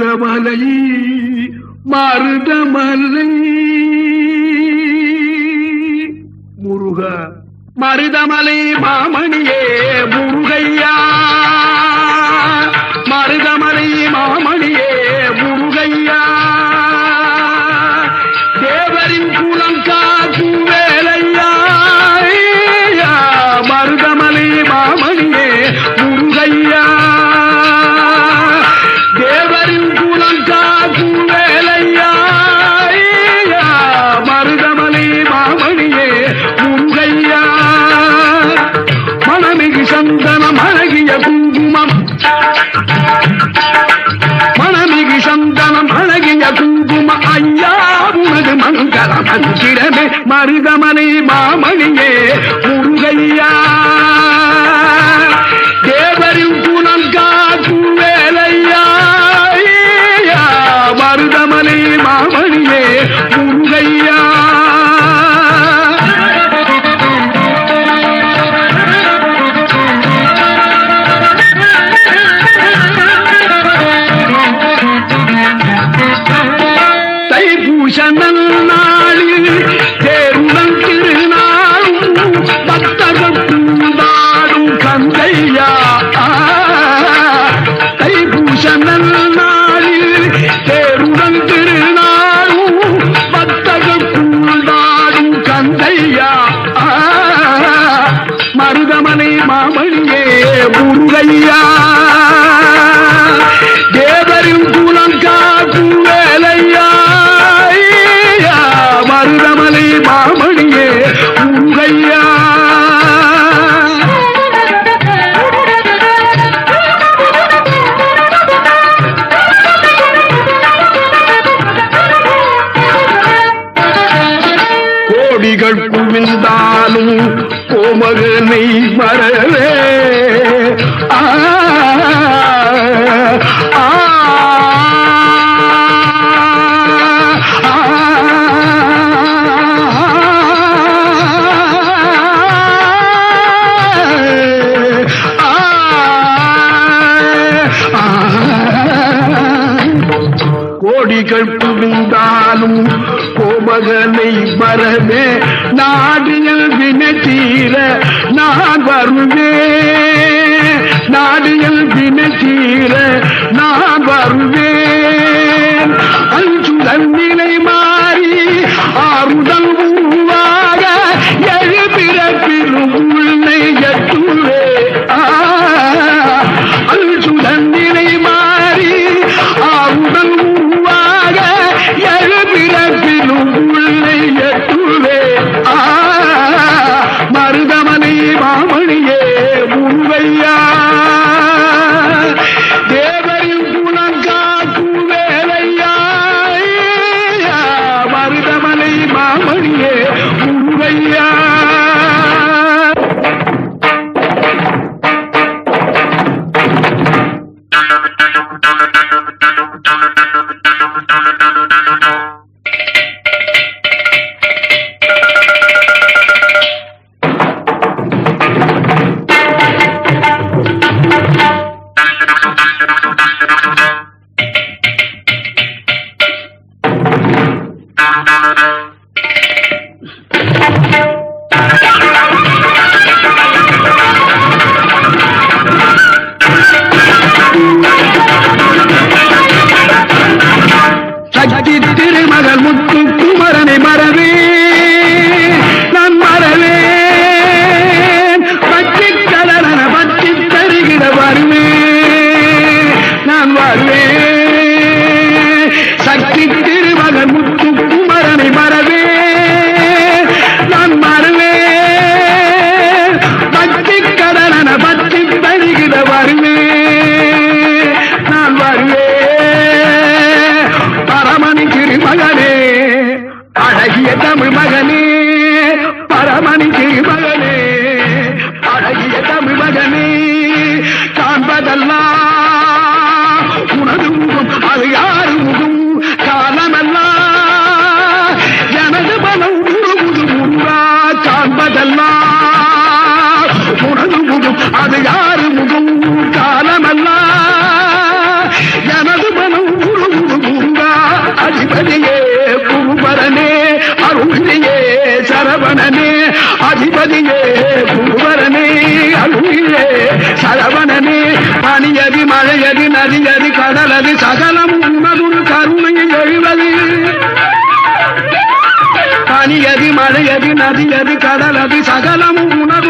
மருதமலை மருதமலை முருகா மருதமலை மாமணியே முருகையா மருதமலை மாமணியே முருகையா தேவரின் குலம் காக்கும் வேலையா மருதமலை மாமணியே முருகையா தேவரின் குலம் காக்கும் வேலையா மருதமலை மாமணியே முருகையா மணமிகு சந்தனம் அழகிய குங்குமம் மணமிகு சந்தனம் அழகிய குங்கும ஐயா உனது மங்கள மந்திரமே மருதமலை மாமணியே முருகையா தேவரின் குலம் காக்கும் வேலையா மருதமலை மாமணியே முருகையா தைப்பூசனல் நாளில் தேருடன் திருநாளும் பக்தர்களும் கந்தையா தைப்பூசனல் நாளில் தேருடன் திருநாளும் பக்தர்களும் கந்தையா மருதமலை மாமணியே முருகையா தேவரின் குலம் காக்கும் வேலையா மருதமலை மாமணியே முருகையா கோடிகள் குவிந்தாலும் கோமகனை மறவே கோடிகள் குவிந்தாலும் கோமகனை மறவே நாடியல் வினத்தீர நான் வருவேன் நாடியல் வினத்தீர நான் வருவேன் அஞ்சுதல் நிலை மாறி ஆறுதல் உருவாக எழுபிறப்பிலும் உள்ளே எட்டுவே அஞ்சுதல் நிலை மாறி ஆறுதல் உருவாக எழுபிறப்பிலும் உள்ளே எட்டுவே மருதமலை மாமணியே முருகையா தேவரின் குலம் காக்கும் வேலையா மருதமலை மாமணியே முருகையா சக்தி திருமகள் முத்து குமரனை மறவே நான் மறவேன் பற்றி கலரன பற்றி தருகிற வருவேன் நான் வருவேன் சக்தி திருமகள் முத்து குமரனை மறவே நான் மறவேன் பற்றி கலரன பற்றி தருகிற வருவேன் நான் வருவேன் பரமணி திருமகனே அழகிய தமிழ் மகனே பரமணி திருமகனே அழகிய தமிழ் மகனே காண்பதெல்லாம் உனது முகம் அது யாரு முகம் காலமெல்லாம் எனது மனம் முழுமுது முன்றா காண்பதெல்லாம் உனது முகம் அது யாரு முகம் காலமெல்லாம் எனது மனம் சரவணனே பனியதி மழையதி நதியதி கடலதி சகலமும் உனதுரு கருணையை எழுவது பனியதி மழையதி நதியதி கடலதி சகலமும் உனது